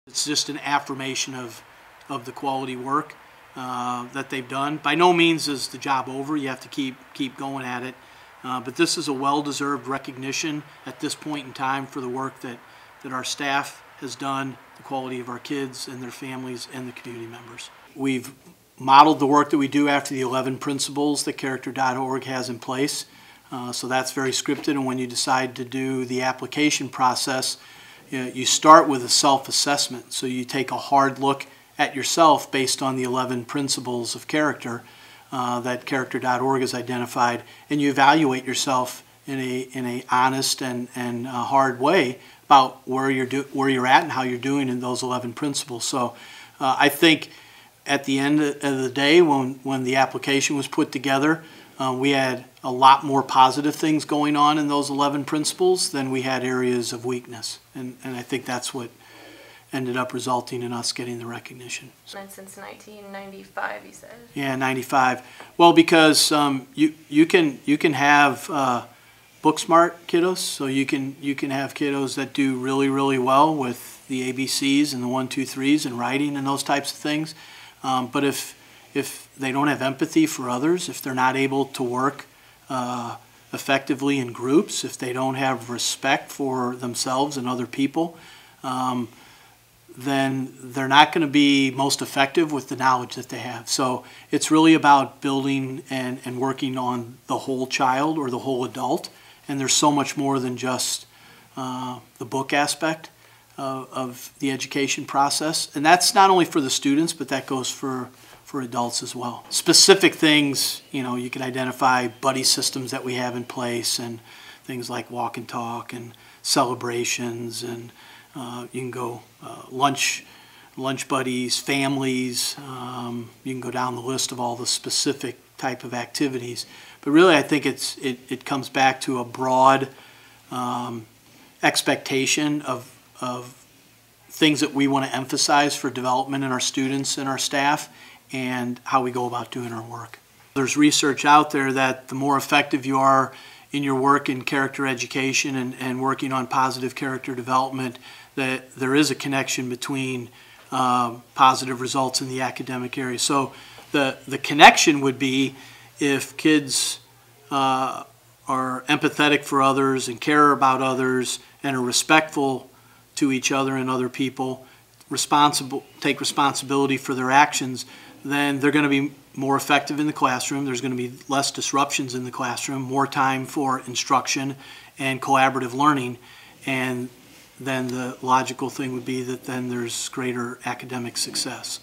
It's just an affirmation of the quality work that they've done. By no means is the job over. You have to keep going at it. But this is a well-deserved recognition at this point in time for the work that our staff has done, the quality of our kids and their families and the community members. We've modeled the work that we do after the 11 principles that Character.org has in place. So that's very scripted, and when you decide to do the application process, you start with a self-assessment. So you take a hard look at yourself based on the 11 principles of character that Character.org has identified, and you evaluate yourself in a honest and hard way about where you're at and how you're doing in those 11 principles. So I think at the end of the day, when the application was put together, we had a lot more positive things going on in those 11 principles than we had areas of weakness. And I think that's what ended up resulting in us getting the recognition. And since 1995, you said? Yeah, 95. Well, because you can have book smart kiddos, so you can have kiddos that do really well with the ABCs and the 1, 2, 3s and writing and those types of things. But if they don't have empathy for others, if they're not able to work effectively in groups, if they don't have respect for themselves and other people, then they're not going to be most effective with the knowledge that they have. So it's really about building and working on the whole child or the whole adult, and there's so much more than just the book aspect of the education process. And that's not only for the students, but that goes for adults as well. Specific things, you can identify buddy systems that we have in place and things like walk and talk and celebrations, and you can go lunch buddies, families, you can go down the list of all the specific type of activities. But really I think it comes back to a broad expectation of things that we want to emphasize for development in our students and our staff, and how we go about doing our work. There's research out there that the more effective you are in your work in character education and working on positive character development, that there is a connection between positive results in the academic area. So the connection would be if kids are empathetic for others and care about others and are respectful to each other and other people, take responsibility for their actions, then they're going to be more effective in the classroom. There's going to be less disruptions in the classroom, more time for instruction and collaborative learning, and then the logical thing would be that then there's greater academic success.